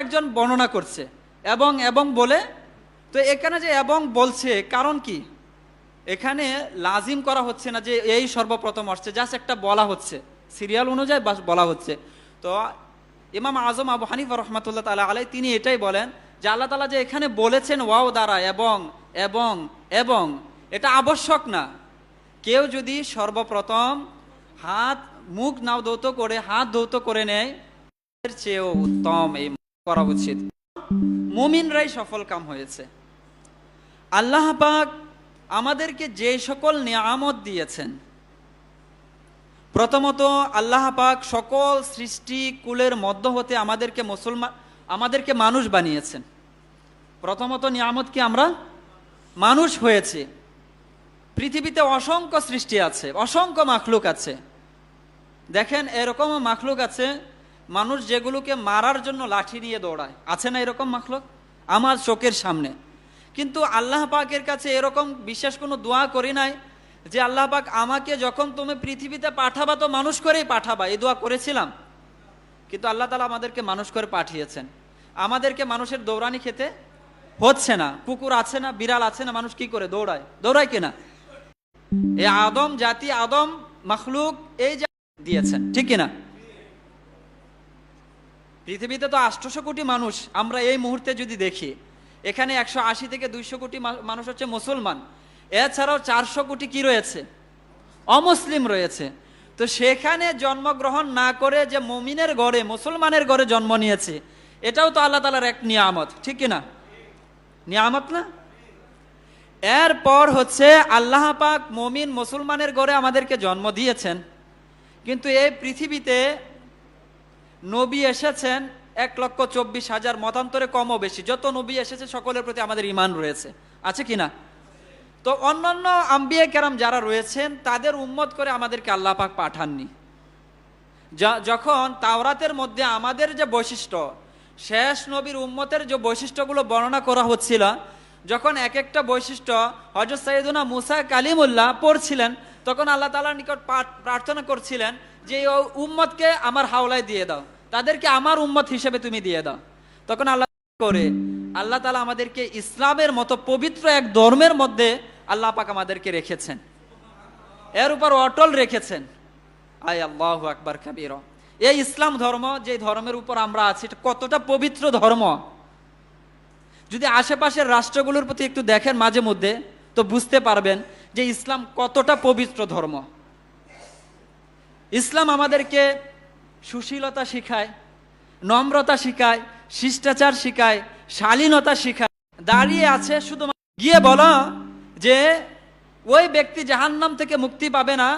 আরেকজন বর্ণনা করছে এবং এবং বলে। তো এখানে যে এবং বলছে কারণ কি, এখানে লাজিম করা হচ্ছে না যে এই সর্বপ্রথম আসছে, জাস্ট একটা বলা হচ্ছে, সিরিয়াল অনুযায়ী বলা হচ্ছে। তো ইমাম আজম আবু হানিফা রহমাতুল্লাহ তাআলা আলাইহি তিনি এটাই বলেন যে আল্লাহ তাআলা যে এখানে বলেছেন ওয়াও দ্বারা এবং এবং এবং, এটা আবশ্যক না। কেউ যদি সর্বপ্রথম মুখ নাও ধৌত করে হাত ধৌত করে নেয়, এর চেয়েও উত্তম এই করা উচিত। মুমিনরাই সফল কাম হয়েছে। আল্লাহ পাক আমাদেরকে যে সকল নিয়ামত দিয়েছেন, প্রথমত আল্লাহ পাক সকল সৃষ্টি কুলের মধ্য হতে আমাদেরকে মানুষ বানিয়েছেন। প্রথমত নিয়ামত কি, আমরা মানুষ হয়েছে। পৃথিবীতে অসংখ্য সৃষ্টি আছে, অসংখ্য মাখলুক আছে। দেখেন এরকম মাখলুক আছে, মানুষ যেগুলোকে মারার জন্য লাঠি নিয়ে দৌড়ায়, আছে না এরকম মাখলুক আমার চোখের সামনে। কিন্তু আল্লাহ পাকের কাছে এরকম বিশেষ কোনো দোয়া করি নাই যে আল্লাহ পাক আমাকে যখন তুমি পৃথিবীতে পাঠাবা তো মানুষ করেই পাঠাবা, এই দোয়া করেছিলাম। কিন্তু আল্লাহ তাআলা আমাদেরকে মানুষ করে পাঠিয়েছেন। আমাদেরকে মানুষের দৌড়ানি খেতে হচ্ছে না। কুকুর আছে না, বিড়াল আছে না, মানুষ কি করে দৌড়ায় কিনা? এই আদম জাতি, আদম মাখলুক এই দিয়েছেন, ঠিক কিনা? পৃথিবীতে তো 800 কোটি মানুষ। আমরা এই মুহূর্তে যদি দেখি, এখানে 180 থেকে 200 কোটি মানুষ হচ্ছে মুসলমান, এছাড়াও 400 কোটি কি রয়েছে? অমুসলিম রয়েছে। তো সেখানে জন্মগ্রহণ না করে যে মুমিনের ঘরে, মুসলমানের ঘরে জন্ম নিয়েছে, এটাও তো আল্লাহ তাআলার এক নিয়ামত, ঠিক কিনা? নিয়ামত না? এরপর হচ্ছে আল্লাহ পাক মুমিন মুসলমানের ঘরে আমাদেরকে জন্ম দিয়েছেন। কিন্তু এই পৃথিবীতে নবী এসেছেন 1,24,000, মতান্তরে কমও বেশি। যত নবী এসেছে সকলের প্রতি আমাদের ঈমান রয়েছে, আছে কিনা? তো অন্যান্য আম্বিয়া কেরাম যারা রয়েছেন তাদের উম্মত করে আমাদেরকে আল্লাহ পাক পাঠাননি। যখন তাওরাতের মধ্যে আমাদের যে বৈশিষ্ট্য, শেষ নবীর উম্মতের যে বৈশিষ্ট্যগুলো বর্ণনা করা হচ্ছিল, যখন এক একটা বৈশিষ্ট্য হযরত সাইয়েদুনা মুসা কালিমুল্লাহ পড়ছিলেন, তখন আল্লাহ তাআলার নিকট প্রার্থনা করছিলেন যে ওই উম্মতকে আমার হাওলায় দিয়ে দাও, তাদেরকে আমার উম্মত হিসেবে তুমি দিয়ে দাও। তখন আল্লাহ তাআলা আমাদেরকে ইসলামের মতো পবিত্র এক ধর্মের মধ্যে আল্লাহ পাক আমাদেরকে রেখেছেন, এর উপর অটল রেখেছেন। আয় আল্লাহু আকবার কাবীরা। এই ইসলাম ধর্ম, যে ধর্মের উপর আমরা আছি, এটা কতটা পবিত্র ধর্ম। যদি আশেপাশের রাষ্ট্রগুলোর প্রতি একটু দেখেন মাঝে মধ্যে, তো বুঝতে পারবেন যে ইসলাম কতটা পবিত্র ধর্ম। ইসলাম আমাদেরকে সুশীলতা শিখায়, নম্রতা শিখায়, শিষ্টাচার শিখায়, শালীনতা শিখায়। দাঁড়িয়ে আছে শুধু গিয়ে বলো যে ওই ব্যক্তি জাহান্নাম থেকে মুক্তি পাবে না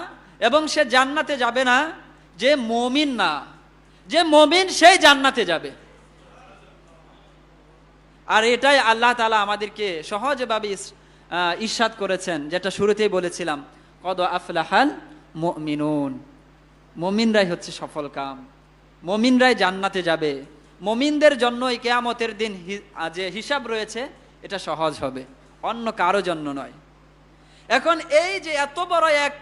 এবং সে জান্নাতে যাবে না যে মুমিন না, যে মুমিন সেই জান্নাতে যাবে। আর এটাই আল্লাহ তাআলা আমাদেরকে সহজভাবে ইরশাদ করেছেন, যেটা শুরুতেই বলেছিলাম, কদ আফলাহাল মুমিনুন। মুমিনরাই হচ্ছে সফল কাম, মুমিনরাই জান্নাতে যাবে। মুমিনদের জন্যই কিয়ামতের দিন যে হিসাব রয়েছে এটা সহজ হবে, অন্য কারো জন্য নয়। এখন এই যে এত বড় এক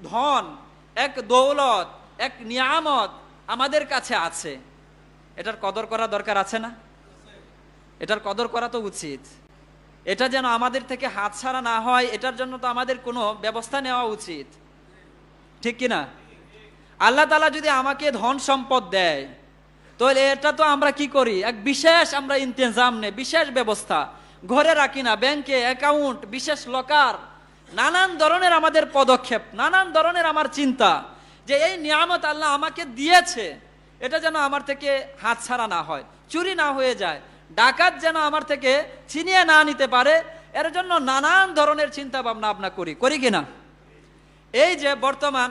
ধন, এক দৌলত, এক নিয়ামত আমাদের কাছে আছে, এটার কদর করা দরকার আছে না? এটার কদর করা তো উচিত। এটা যেন আমাদের থেকে হাতছাড়া না হয়, এটার জন্য তো আমাদের কোনো ব্যবস্থা নেওয়া উচিত, ঠিক কিনা? আল্লাহ তাআলা যদি আমাকে ধন সম্পদ দেয়, তাহলে এটা তো আমরা কি করি, এক বিশেষ আমরা ইন্তেজাম নেই, বিশেষ ব্যবস্থা ঘরে রাখি না, ব্যাংকে অ্যাকাউন্ট, বিশেষ লকার, নানান ধরনের আমাদের পদক্ষেপ, নানান ধরনের আমার চিন্তা যে এই নিয়ামত আল্লাহ আমাকে দিয়েছে, এটা যেন আমার থেকে হাতছাড়া না হয়, চুরি না হয়ে যায়, ডাকাত যেন আমার থেকে ছিনিয়ে না নিতে পারে। এর জন্য নানান ধরনের চিন্তা ভাবনা আমরা করি কিনা? এই যে বর্তমান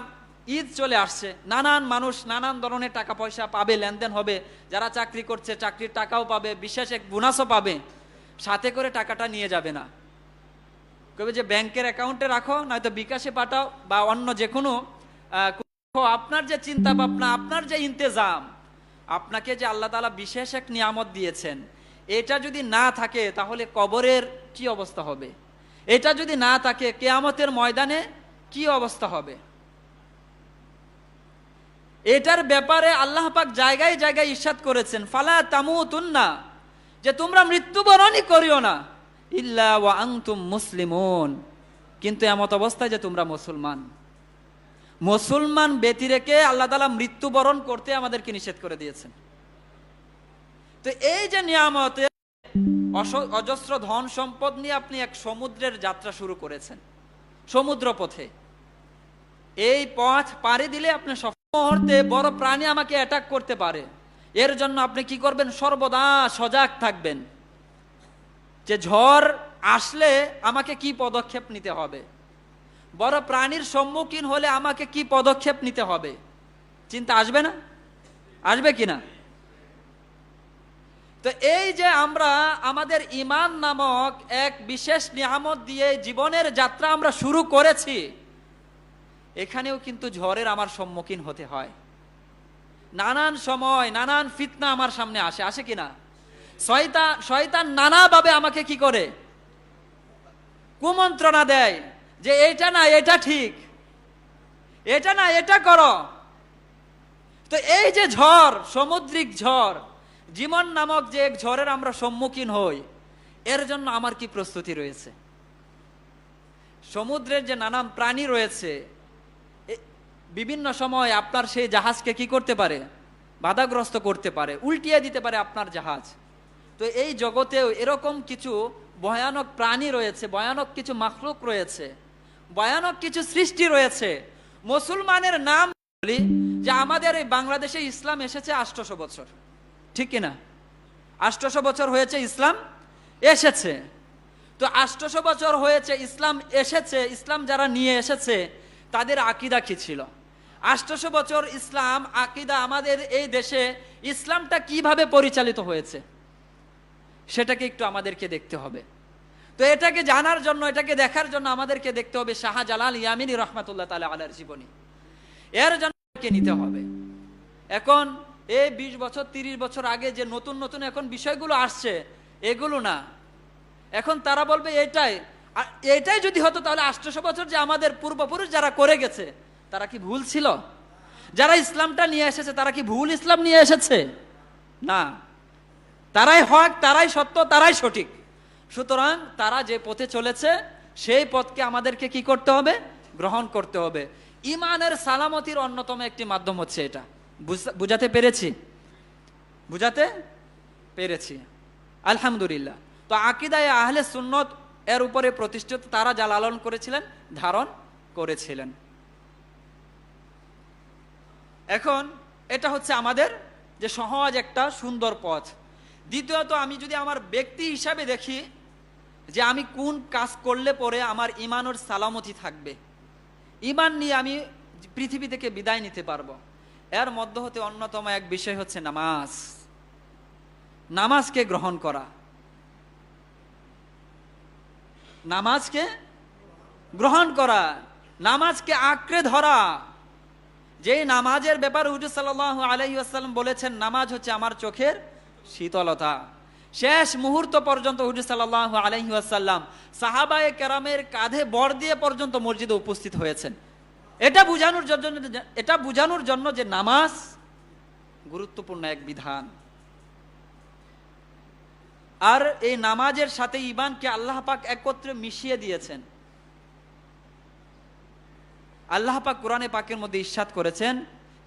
ঈদ চলে আসছে, নানান মানুষ নানান ধরনের টাকা পয়সা পাবে, লেনদেন হবে। যারা চাকরি করছে চাকরির টাকাও পাবে, বিশেষ এক বোনাসও পাবে। সাথে করে টাকাটা নিয়ে যাবে না, কবে যে ব্যাংকের অ্যাকাউন্টে রাখো, নয়তো বিকাশে পাঠাও বা অন্য যে কোনো। আপনার যে চিন্তা ভাবনা, আপনার যে ইন্তেজাম, আপনাকে যে আল্লাহ তাআলা বিশেষ এক নিয়ামত দিয়েছেন, এটা যদি না থাকে তাহলে কবরের কি অবস্থা হবে? এটা যদি না থাকে কিয়ামতের ময়দানে কি অবস্থা হবে? এটার ব্যাপারে আল্লাহ পাক জায়গায় জায়গায় ইরশাদ করেছেন, ফালা তামুতুন্না, যে তোমরা মৃত্যুবরণই করিও না, ইল্লা ওয়া আনতুম মুসলিমুন, কিন্তু এমত অবস্থায় যে তোমরা মুসলমান। মুসলমান ব্যতি রেখে আল্লাহ তাআলা মৃত্যুবরণ করতে আমাদেরকে নিষেধ করে দিয়েছেন। তো এই যে নিয়ামতে অজস্র ধন সম্পদ নিয়ে আপনি এক সমুদ্রের যাত্রা শুরু করেছেন, সমুদ্র পথে এই পথ পাড়ি দিলে আপনি মুহূর্তে বড় প্রাণী আমাকে অ্যাটাক করতে পারে, এর জন্য আপনি কি করবেন? সর্বদা সজাগ থাকবেন যে ঝড় আসলে আমাকে কি পদক্ষেপ নিতে হবে, বড় প্রাণীর সম্মুখীন হলে আমাকে কি পদক্ষেপ নিতে হবে। চিন্তা আসবে না? আসবে কিনা? তো এই যে আমরা আমাদের ঈমান নামক এক বিশেষ নিয়ামত দিয়ে জীবনের যাত্রা আমরা শুরু করেছি, এখানেও কিন্তু ঝড়ের আমার সম্মুখীন হতে হয়। নানান সময় নানান ফিতনা আমার সামনে আসে, আসে কিনা? শয়তান নানাভাবে আমাকে কি করে? কুমন্ত্রণা দেয় যে এটা না এটা ঠিক, এটা না এটা করো। তো এই যে ঝড়, সামুদ্রিক ঝড়, জীবন নামক যে এক ঝড়ের আমরা সম্মুখীন হই, এর জন্য আমার কি প্রস্তুতি রয়েছে? সমুদ্রের যে নানান প্রাণী রয়েছে, বিভিন্ন সময় আপনার সেই জাহাজকে কি করতে পারে? বাধাগ্রস্ত করতে পারে, উল্টিয়ে দিতে পারে আপনার জাহাজ। তো এই জগতেও এরকম কিছু ভয়ানক প্রাণী রয়েছে, ভয়ানক কিছু মাখলুক রয়েছে, ভয়ানক কিছু সৃষ্টি রয়েছে। মুসলমানের নাম বলি যে আমাদের এই বাংলাদেশে ইসলাম এসেছে 800 বছর, ঠিক কিনা? 800 বছর হয়েছে ইসলাম এসেছে। তো 800 বছর হয়েছে ইসলাম এসেছে, ইসলাম যারা নিয়ে এসেছে তাদের আকীদা কি ছিল? 800 বছর ইসলাম আকীদা আমাদের এই দেশে ইসলামটা কিভাবে পরিচালিত হয়েছে সেটাকে একটু আমাদেরকে দেখতে হবে। তো এটাকে জানার জন্য, এটাকে দেখার জন্য আমাদেরকে দেখতে হবে শাহজালাল ইয়ামিনী রহমাতুল্লাহ তাআলা আলাইহির জীবনী, এর জন্য নিতে হবে। এখন এই 20 বছর 30 বছর আগে যে নতুন নতুন এখন বিষয়গুলো আসছে, এগুলো না। এখন তারা বলবে এটাই যদি হতো তাহলে 800 বছর যে আমাদের পূর্বপুরুষ যারা করে গেছে তারা কি ভুল ছিল? যারা ইসলামটা নিয়ে এসেছে তারা কি ভুল ইসলাম নিয়ে এসেছে? না, তারাই হক, তারাই সত্য, তারাই সঠিক। সুতরাং তারা যে পথে চলেছে সেই পথকে আমাদেরকে কি করতে হবে? গ্রহণ করতে হবে। ঈমানের সালামতির অন্যতম একটি মাধ্যম হচ্ছে এটা। বুঝাতে পেরেছি? বুঝাতে পেরেছি, আলহামদুলিল্লাহ। তো আকীদায়ে আহলে সুন্নত এর উপরে প্রতিষ্ঠিত তারা যা লালন করেছিলেন, ধারণ করেছিলেন। এখন এটা হচ্ছে আমাদের যে সহজ একটা সুন্দর পথ। দ্বিতীয়ত, আমি যদি আমার ব্যক্তি হিসাবে দেখি যে আমি কোন কাজ করলে পরে আমার ঈমানের সালামতি থাকবে, ঈমান নিয়ে আমি পৃথিবী থেকে বিদায় নিতে পারবো, এর মধ্য হতে অন্যতম এক বিষয় হচ্ছে নামাজ। নামাজকে গ্রহণ করা, নামাজকে গ্রহণ করা, নামাজকে আঁকড়ে ধরা। যে নামাজের ব্যাপারে হুজুর সাল্লাল্লাহু আলাইহি ওয়াসাল্লাম বলেছেন, নামাজ হচ্ছে আমার চোখের শীতলতা। শেষ মুহূর্ত পর্যন্ত হুজুর সাল্লাল্লাহু আলাইহি ওয়াসাল্লাম সাহাবায়ে কেরামের কাঁধে বর দিয়ে পর্যন্ত মসজিদে উপস্থিত হয়েছেন। এটা বুঝানোর জন্য যে নামাজ গুরুত্বপূর্ণ এক বিধান। আর এই নামাজের সাথে ঈমানকে আল্লাহ পাক একত্রে মিশিয়ে দিয়েছেন। আল্লাহ পাক কোরআনে পাকের মধ্যে ইরশাদ করেছেন,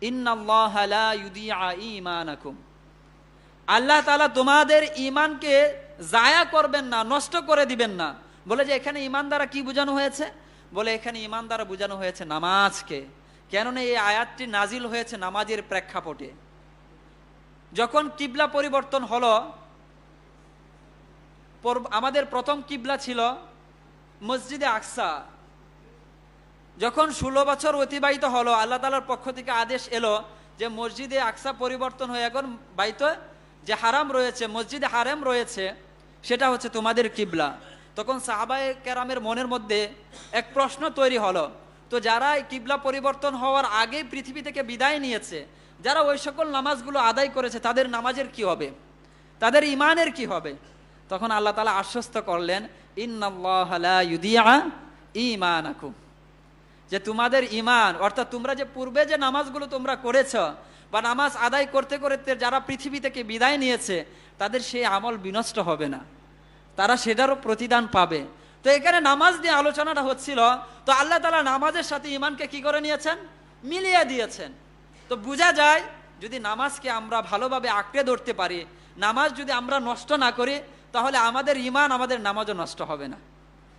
ইন্নাল্লাহা লা ইউদিআ ঈমানাকুম, আল্লাহ তাআলা তোমাদের ঈমানকে জায়া করবেন না, নষ্ট করে দিবেন না। বলে যে এখানে ঈমান দ্বারা কি বোঝানো হয়েছে? বলে এখানে ঈমান দ্বারা বোঝানো হয়েছে নামাজকে। কেননা এই আয়াতটি নাজিল হয়েছে নামাজের প্রেক্ষাপটে। যখন কিবলা পরিবর্তন হলো, আমাদের প্রথম কিবলা ছিল মসজিদে আকসা। যখন 16 বছর অতিবাহিত হলো, আল্লাহ তাআলার পক্ষ থেকে আদেশ এলো যে মসজিদে আকসা পরিবর্তন হয়ে এখন বাইতুল যে হারাম রয়েছে, মসজিদে হারাম রয়েছে, সেটা হচ্ছে তোমাদের কিবলা। তখন সাহাবায়ে কেরামের মনের মধ্যে এক প্রশ্ন তৈরি হলো, তো যারা কিবলা পরিবর্তন হওয়ার আগেই পৃথিবী থেকে বিদায় নিয়েছে, যারা ওই সকল নামাজগুলো আদায় করেছে, তাদের নামাজের কি হবে? তাদের ঈমানের কি হবে? তখন আল্লাহ তাআলা আশ্বস্ত করলেন, ইন্নাল্লাহা লা ইউদিআ ঈমানাকুম, যে তোমাদের ঈমান, অর্থাৎ তোমরা যে পূর্বে যে নামাজগুলো তোমরা করেছ বা নামাজ আদায় করতে করতে যারা পৃথিবী থেকে বিদায় নিয়েছে, তাদের সেই আমল বিনষ্ট হবে না, তারা সেটারও প্রতিদান পাবে। তো এখানে নামাজ নিয়ে আলোচনাটা হচ্ছিল, তো আল্লাহ তাআলা নামাজের সাথে ঈমানকে কি করে নিয়েছেন? মিলিয়ে দিয়েছেন। তো বোঝা যায় যদি নামাজকে আমরা ভালোভাবে আঁকড়ে ধরতে পারি, নামাজ যদি আমরা নষ্ট না করি, তাহলে আমাদের ঈমান, আমাদের নামাজও নষ্ট হবে না,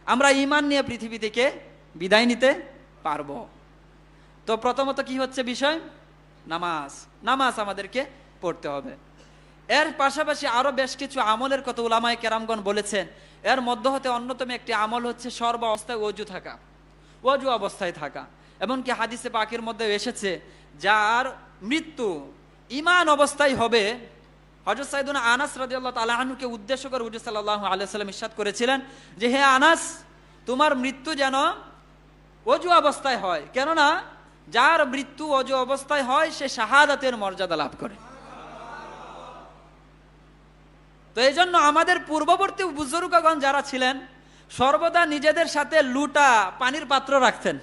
আমরা ঈমান নিয়ে পৃথিবী থেকে বিদায় নিতে পারবো। তো প্রথমত কি হচ্ছে বিষয়? নামাজ। নামাজ আমাদেরকে পড়তে হবে। এর পাশাপাশি আরো বেশ কিছু আমলের কথা উলামায়ে কেরামগণ বলেছেন। এর মধ্য হতে অন্যতম একটি আমল হচ্ছে সর্ব অবস্থায় ওযু থাকা, ওযু অবস্থায় থাকা। এমনকি হাদিসে পাকের মধ্যে এসেছে, যার মৃত্যু ঈমান অবস্থায় হবে, হযরত সাইয়েদুনা আনাস রাদিয়াল্লাহু তাআলা আনহুকে উদ্দেশ্য করে হুজুর সাল্লাল্লাহু আলাইহি ওয়াসাল্লাম ইরশাদ করেছিলেন যে, হে আনাস, তোমার মৃত্যু যেন ওযু অবস্থায় হয়, কেননা যার মৃত্যু ওযু অবস্থায় হয় সে শাহাদাতের মর্যাদা লাভ করে। তো এই জন্য আমাদের পূর্ববর্তী বুজুর্গগণ যারা ছিলেন, সর্বদা নিজেদের সাথে লুটা পানির পাত্র রাখতেন,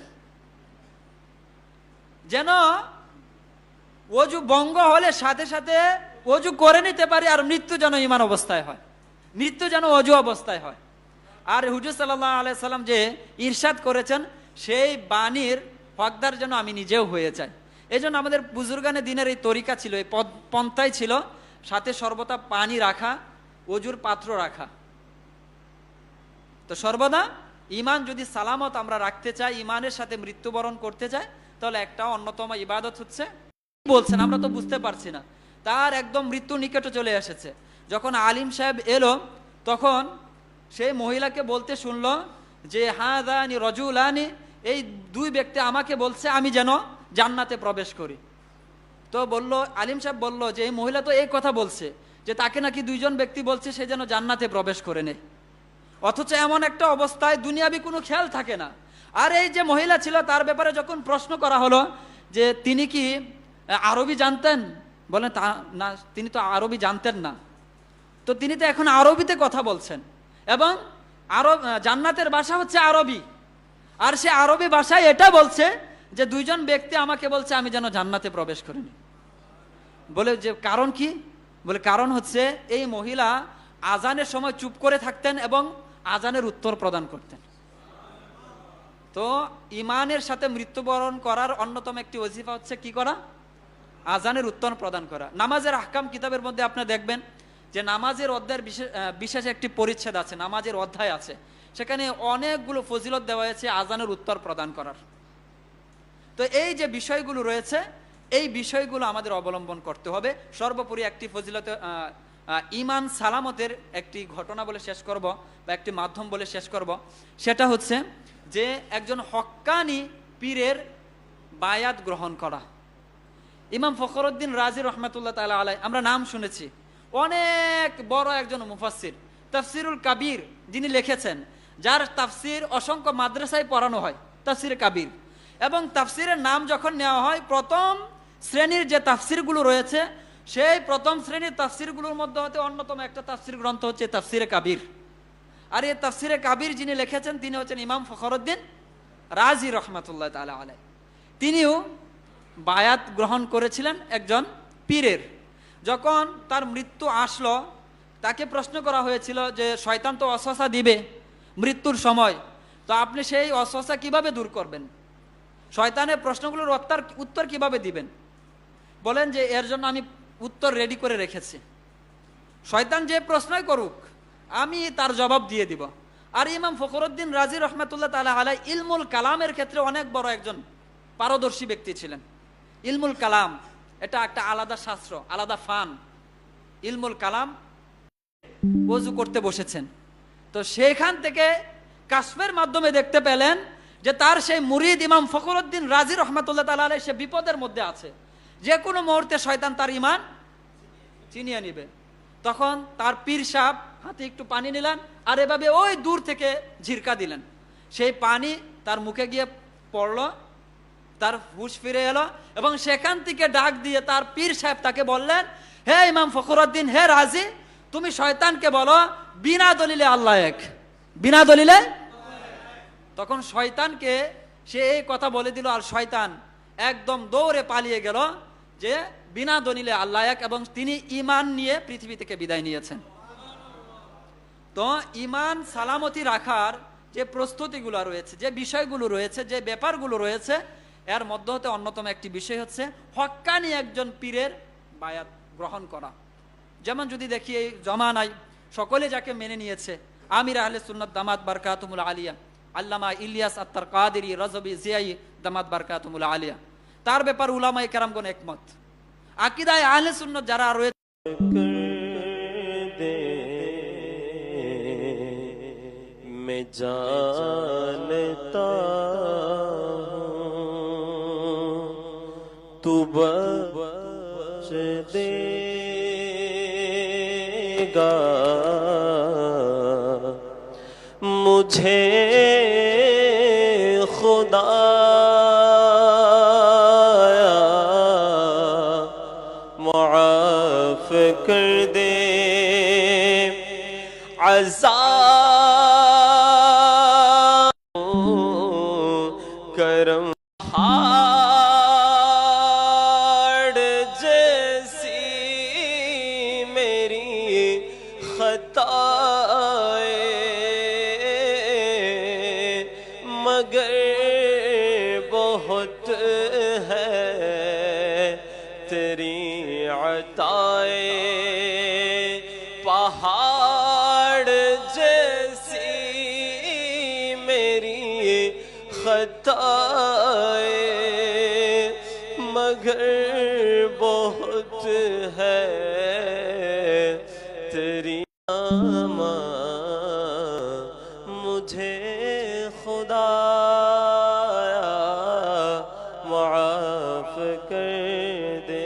যেন ওযু ভঙ্গ হলে সাথে সাথে ওযু করে নিতে পারে, আর মৃত্যু যেন ঈমান অবস্থায় হয়, মৃত্যু যেন ওযু অবস্থায় হয়। আর হুজুর সাল্লাল্লাহু আলাইহি সাল্লাম যে ইরশাদ করেছেন, সেই বাণীর হকদার যেন আমি নিজেও হয়ে যাই। এই জন্য আমাদের বুজুর্গানে দিনের এই তরিকা ছিল, এই পন্থাই ছিল, সাথে সর্বদা পানি রাখা, ওযুর পাত্র রাখা। তো সর্বদা ঈমান যদি সালামত আমরা রাখতে চাই, ঈমানের সাথে মৃত্যুবরণ করতে চাই, তাহলে একটা অন্যতম ইবাদত হচ্ছে, বলছেন আমরা তো বুঝতে পারছি না, তার একদম মৃত্যু নিকটে চলে এসেছে। যখন আলিম সাহেব এলো, তখন সেই মহিলাকে বলতে শুনলো যে, হাযানি রাজুলানি, এই দুই ব্যক্তি আমাকে বলছে আমি যেন জান্নাতে প্রবেশ করি। তো বলল, আলিম সাহেব বলল যে, এই মহিলা তো এই কথা বলছে যে তাকে নাকি দুইজন ব্যক্তি বলছে সে যেন জান্নাতে প্রবেশ করে নেয়, অথচ এমন একটা অবস্থায় দুনিয়াবি কোনো খেয়াল থাকে না। আর এই যে মহিলা ছিল, তার ব্যাপারে যখন প্রশ্ন করা হলো যে তিনি কি আরবি জানতেন, বলেন তা না, তিনি তো আরবি জানতেন না। তো তিনি তো এখন আরবিতে কথা বলছেন, এবং জান্নাতের ভাষা হচ্ছে আরবি, আর সে আরবি ভাষায় এটা বলছে যে দুইজন ব্যক্তি আমাকে বলছে আমি যেন জান্নাতে প্রবেশ করিনি। বলে যে কারণ কি? বলে কারণ হচ্ছে এই মহিলা আজানের সময় চুপ করে থাকতেন এবং আজানের উত্তর প্রদান করতেন। তো ঈমানের সাথে মৃত্যুবরণ করার অন্যতম একটি ওজিফা হচ্ছে কি করা? আজানের উত্তর প্রদান করা। নামাজের আহকাম কিতাবের মধ্যে আপনি দেখবেন যে নামাজের অধ্যায়ের বিশেষ একটি পরিচ্ছেদ আছে, নামাজের অধ্যায় আছে, সেখানে অনেকগুলো ফজিলত দেওয়া হয়েছে আজানের উত্তর প্রদান করার। তো এই যে বিষয়গুলো রয়েছে, এই বিষয়গুলো আমাদের অবলম্বন করতে হবে। সর্বোপরি একটি ফজিলত, ঈমান সালামতের একটি ঘটনা বলে শেষ করব, বা একটি মাধ্যম বলে শেষ করব। সেটা হচ্ছে যে একজন হক্কানি পীরের বায়াত গ্রহণ করা। ইমাম ফখরুদ্দিন রাজি রহমাতুল্লাহ তাআলা আলাইহি, আমরা নাম শুনেছি, অনেক বড় একজন মুফাসসির, তাফসিরুল কাবীর যিনি লিখেছেন, যার তাফসির অসংখ্য মাদ্রাসায় পড়ানো হয়, তাফসির কাবীর। এবং তাফসিরের নাম যখন নেওয়া হয়, প্রথম শ্রেণীর যে তাফসিরগুলো রয়েছে, সেই প্রথম শ্রেণীর তাফসিরগুলোর মধ্যে হতে অন্যতম একটা তাফসির গ্রন্থ হচ্ছে তাফসিরে কাবীর। আর এই তাফসিরে কাবীর যিনি লিখেছেন, তিনি হচ্ছেন ইমাম ফখরুদ্দিন রাজি রহমাতুল্লাহ তাআলা আলাইহি। তিনিও বায়াত গ্রহণ করেছিলেন একজন পীরের। যখন তার মৃত্যু আসলো, তাকে প্রশ্ন করা হয়েছিল যে শয়তান তো ওয়াসওয়াসা দিবে মৃত্যুর সময়, তো আপনি সেই ওয়াসওয়াসা কিভাবে দূর করবেন, শয়তানের প্রশ্নগুলোর উত্তর কিভাবে দিবেন? বলেন যে এর জন্য আমি উত্তর রেডি করে রেখেছি, শয়তান যে প্রশ্নই করুক আমি তার জবাব দিয়ে দিব। আর ইমাম ফখরুদ্দিন রাজি রহমাতুল্লাহ তাআলা আলাইহি ইলমুল কালামের ক্ষেত্রে অনেক বড় একজন পারদর্শী ব্যক্তি ছিলেন। ইলমুল কালাম এটা একটা আলাদা শাস্ত্র, আলাদা ফান। ইলমুল কালাম ওযু করতে বসেছেন, তো সেখান থেকে কাশফের মাধ্যমে দেখতে পেলেন যে তার সেই মুরিদ ইমাম ফখরুদ্দিন রাজি রহমাতুল্লাহ তাআলা আলাইহি সে বিপদের মধ্যে আছে, যে কোনো মুহূর্তে শয়তান তার ঈমান ছিনিয়ে নিবে। তখন তার পীর সাহেব হাতে একটু পানি নিলেন, আর এভাবে ওই দূর থেকে ঝিরকা দিলেন, সেই পানি তার মুখে গিয়ে পড়লো, তার হুঁশ ফিরে এলো, এবং সেখান থেকে ডাক দিয়ে তার পীর সাহেব তাকে বললেন, হে ইমাম ফখরুদ্দিন, হে রাজি, তুমি শয়তানকে বলো বিনা দলিলে আল্লাহ এক, বিনা দলিলে। তখন শয়তানকে সে এই কথা বলে দিল, আর শয়তান একদম দৌড়ে পালিয়ে গেল যে বিনা দলিলে আল্লাহ এক, এবং তিনি ঈমান নিয়ে পৃথিবী থেকে বিদায় নিয়েছেন। তো ঈমান সালামতি রাখার যে প্রস্তুতিগুলো রয়েছে, যে বিষয়গুলো রয়েছে, যে ব্যাপারগুলো রয়েছে, এর মধ্য হতে অন্যতম একটি বিষয় হচ্ছে হক্কানি একজন পীরের বায়াত গ্রহণ করা। যেমন যদি দেখি এই জমানায় সকলে যাকে মেনে নিয়েছে, আমির আহলে সুন্নাত দামাত বারকাতুমুল আলিয়া, আল্লামা ইলিয়াস আত্তার কাদেরী রজবি জিয়াই দামাত বারকাতুমুল আলিয়া, তার ব্যাপার উলামায়ে কেরামগণ একমত। আকীদায়ে আহলে সুন্নাত যারা রয়েছে मैं जानता तू बख्श देगा मुझे खुदा माफ कर दे अज़ाब करम हाड़ जैसी मेरी खताए मगर बहुत है तेरी अताए पहाड़ जैसी मेरी खताए मगर बहुत है तेरी अमा मुझे खुदा माफ कर दे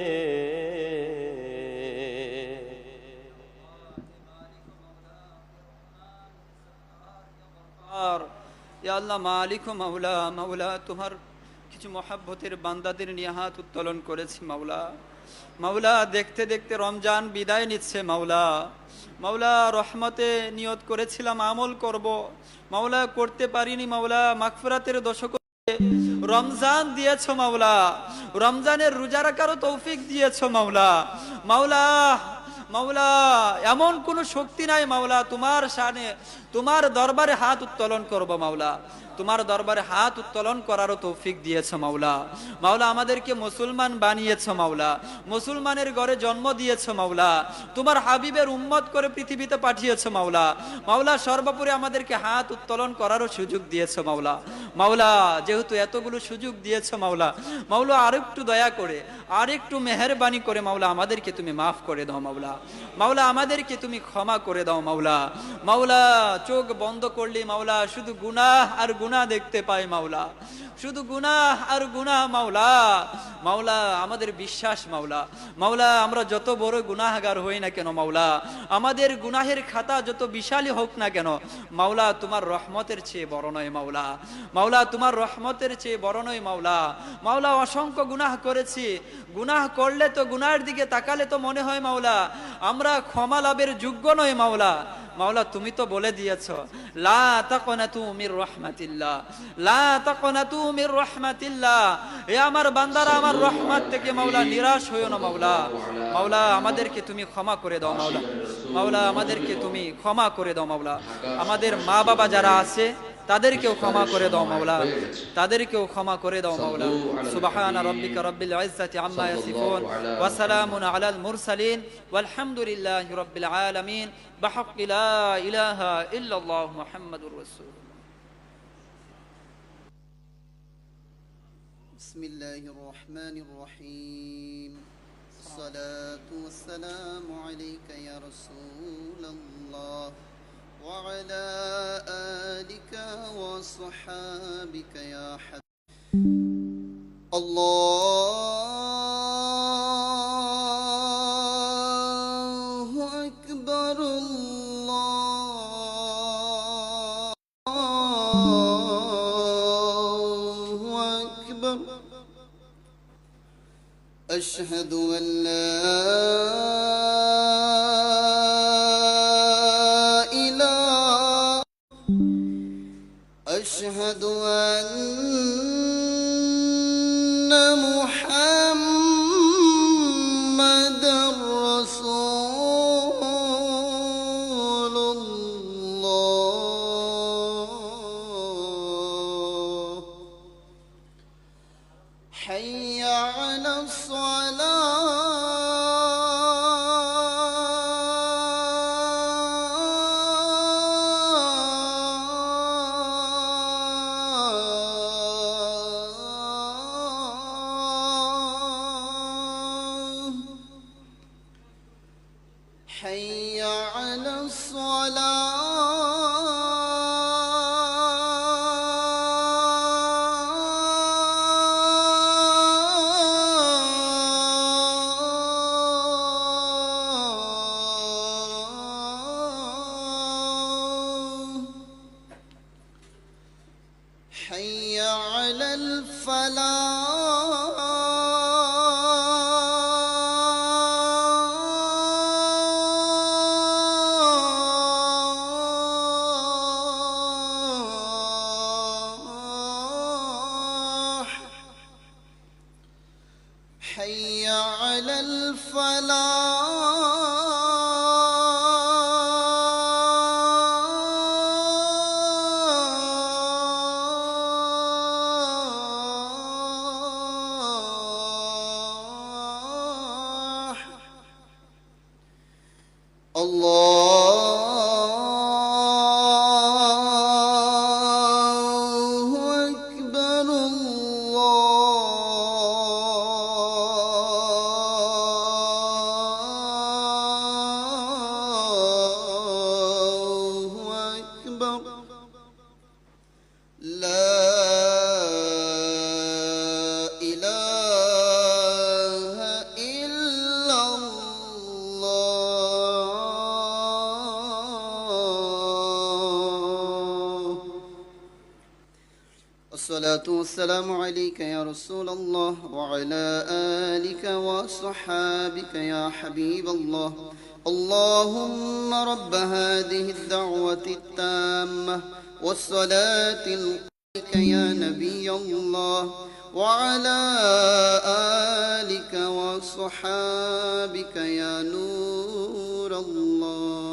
আর ইয়া আল্লাহ মালিক ও মাওলা, মাওলা তোমার কিছু মহাব্বতের বান্দাদের নিয়ে হাত উত্তোলন করেছি মাওলা। মাওলা দেখতে দেখতে রমজান বিদায় নিচ্ছে মাওলা। মাওলা রহমতে নিয়ত করেছিলাম আমল করব, মাওলা করতে পারিনি মাওলা। মাগফিরাতের দশক রমজান দিয়েছো মাওলা, রমজানের রোজা রাখারও তৌফিক দিয়েছো মাওলা। মাওলা মাওলা এমন কোন শক্তি নাই মাওলা, তোমার শানে তোমার দরবারে হাত উত্তোলন করব মাওলা। তোমার দরবারে হাত উত্তোলন করারও তৌফিক দিয়েছো মাওলা। মাওলা আমাদেরকে মুসলমান বানিয়েছো মাওলা, মুসলমানের ঘরে জন্ম দিয়েছো মাওলা, তোমার হাবিবের উম্মত করে পৃথিবীতে পাঠিয়েছো মাওলা। মাওলা সর্বোপরি আমাদেরকে হাত উত্তোলন করারও সুযোগ দিয়েছো মাওলা। মাওলা যেহেতু এতগুলো সুযোগ দিয়েছো মাওলা, মাওলা আরেকটু দয়া করে, আরেকটু মেহেরবানি করে মাওলা আমাদেরকে তুমি মাফ করে দাও মাওলা। মাওলা আমাদেরকে তুমি ক্ষমা করে দাও মাওলা। মাওলা চোখ বন্ধ করলে মাওলা শুধু গুনাহ আর গুনাহ দেখতে পাই মাওলা, শুধু গুনাহ আর গুনাহ মাওলা। মাওলা আমাদের বিশ্বাস মাওলা, মাওলা আমরা যত বড় গুনাহগার হই না কেন মাওলা, আমাদের গুনাহের খাতা যত বিশালই হোক না কেন মাওলা, তোমার রহমতের চেয়ে বড় নয় মাওলা। মাওলা তোমার রহমতের চেয়ে বড় নয় মাওলা। মাওলা অসংখ্য গুনাহ করেছি, গুনাহ করলে তো গুনাহের দিকে তাকালে তো মনে হয় মাওলা আমরা ক্ষমা লাভের যোগ্য নয় মাওলা। মাওলা তুমি তো বলে দিয়েছো লা তাকনাতু মির রাহমাতিল্লাহ, লা তাকনাতু মির রাহমাতিল্লাহ, এ আমার বান্দারা আমার রহমত থেকে মাওলা নিরাশ হইও না মাওলা। মাওলা আমাদেরকে তুমি ক্ষমা করে দাও মাওলা, মাওলা আমাদেরকে তুমি ক্ষমা করে দাও মাওলা। আমাদের মা বাবা যারা আছে তাদেরকেও ক্ষমা করে দাও মাওলা, তাদেরকেও ক্ষমা করে দাও মাওলা। সুবহান রাব্বিকা রাব্বিল ইজ্জাতি আম্মা ইয়াসিফুন ওয়া সালামুন আলাল মুরসালিন ওয়ালহামদুলিল্লাহি রাব্বিল আলামিন বিহাক্কি লা ইলাহা ইল্লাল্লাহ মুহাম্মাদুর রাসূলুল্লাহ। বিসমিল্লাহির রহমানির রহিম। আসসালাতু ওয়াসসালামু আলাইকা ইয়া রাসূলুল্লাহ ওয়া আলা আলিকা ওয়া সাহবিকা ইয়া আল্লাহু আকবার, আল্লাহু আকবার। أشهد أن لا إله أشهد أن محمدا رسول الله. حي على الصلاة. حي على الصلاة. حي على الفلاح. حي على الفلاح. الله أكبر. الله أكبر. لا إله إلا الله. الصلاة والسلام عليك يا رسول الله وعلى آلك وصحابك يا حبيب الله. اللهم رب هذه الدعوة التامة والصلاة القائمة يا نبي الله وعلى آلك وصحابك يا نور الله.